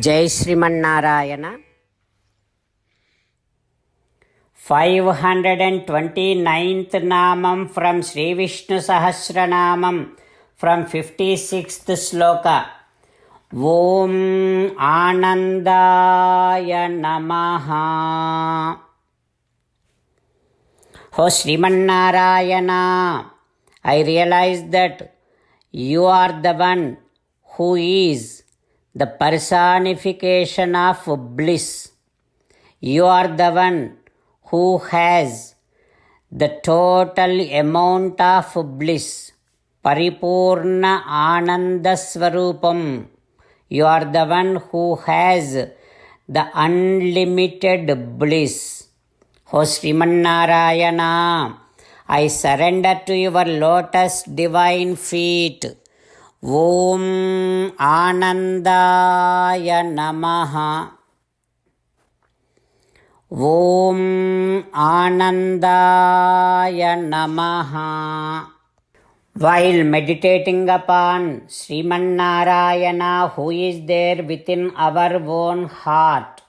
జై శ్రీమన్నారాయణ. 529th నామం from Sri Vishnu Sahasranamam from 56th sloka. Om Anandaya Namaha. Oh Srimannarayana, I realize that you are the one who is the personification of bliss. You are the one who has the total amount of bliss. Paripurna Ananda Swarupam. You are the one who has the unlimited bliss. O Srimannarayana, I surrender to your lotus divine feet. Om Anandaya Namaha. Om Anandaya Namaha. While meditating upon Srimannarayana, who is there within our own heart,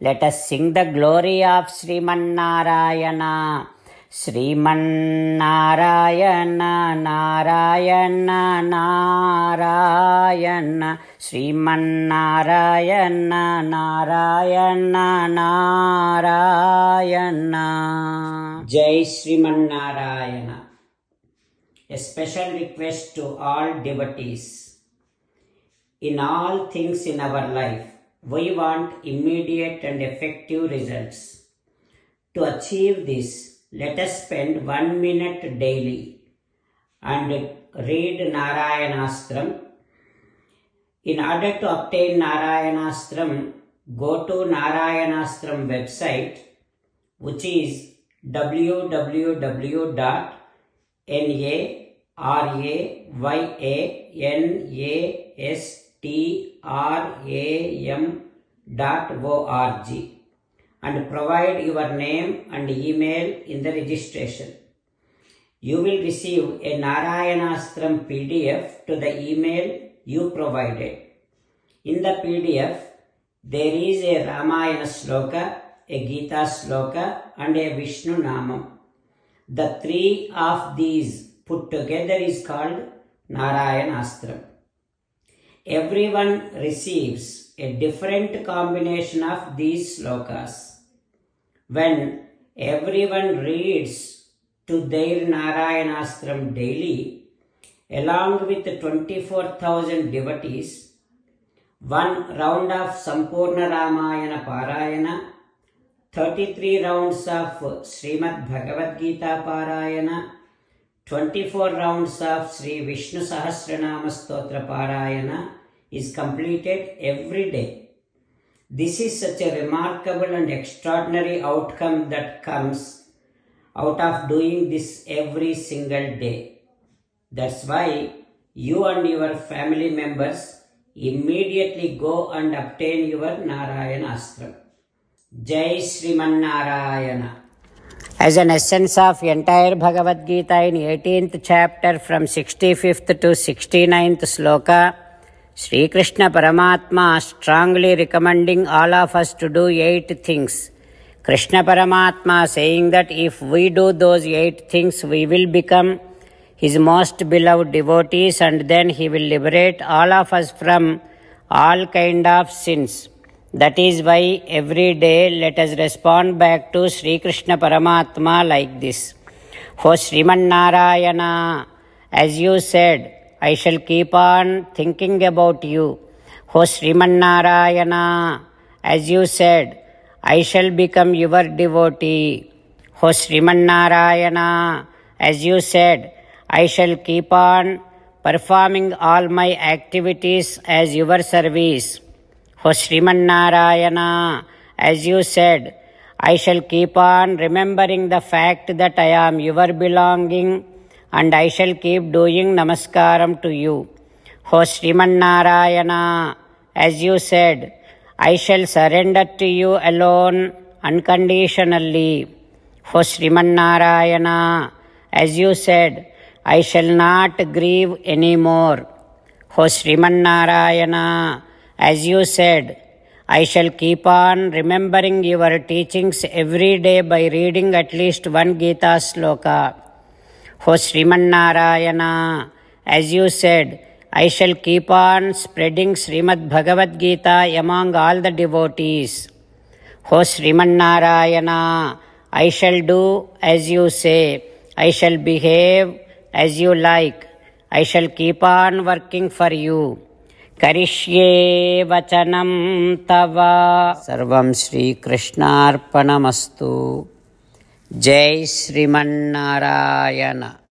let us sing the glory of Srimannarayana. Srimannarayana Narayana Narayana Srimannarayana Narayana Narayana. Jai Srimannarayana. A special request to all devotees. In all things in our life, we want immediate and effective results. To achieve this, let us spend 1 minute daily and read Narayanastram. In order to obtain Narayanastram, go to Narayanastram website, which is www.narayanastram.org, and provide your name and email in the registration. You will receive a Narayanastram PDF to the email you provided. In the PDF, there is a Ramayana sloka, a Gita sloka, and a Vishnu Namam. The three of these put together is called Narayanastram. Everyone receives a different combination of these slokas. When everyone reads to their Narayanastram daily, along with 24,000 devotees, one round of Sampurna Ramayana Parayana, 33 rounds of Srimad Bhagavad Gita Parayana, 24 rounds of Sri Vishnu Sahasranama Stotra Parayana is completed every day. This is such a remarkable and extraordinary outcome that comes out of doing this every single day. That's why you and your family members immediately go and obtain your Narayanastram. Jai Srimannarayana. As an essence of entire Bhagavad Gita in 18th chapter from 65th to 69th sloka, Sri Krishna Paramatma strongly recommending all of us to do 8 things. Krishna Paramatma saying that if we do those 8 things, we will become his most beloved devotees, and then he will liberate all of us from all kind of sins. That is why every day let us respond back to Sri Krishna Paramatma like this. For Srimannarayana, as you said, I shall keep on thinking about you. Oh Srimannarayana, as you said, I shall become your devotee. Oh Srimannarayana, as you said, I shall keep on performing all my activities as your service. Oh Srimannarayana, as you said, I shall keep on remembering the fact that I am your belonging, and I shall keep doing namaskaram to you. Oh Srimannarayana, as you said, I shall surrender to you alone unconditionally. Oh Srimannarayana, as you said, I shall not grieve any more. O Srimannarayana, as you said, I shall keep on remembering your teachings every day by reading at least one Gita sloka. O Srimannarayana, as you said, I shall keep on spreading Srimad Bhagavad Gita among all the devotees. O Srimannarayana, I shall do as you say. I shall behave as you like. I shall keep on working for you. Karishye vachanam tava. Sarvam Shri Krishnarpanamastu. Jai Srimannarayana.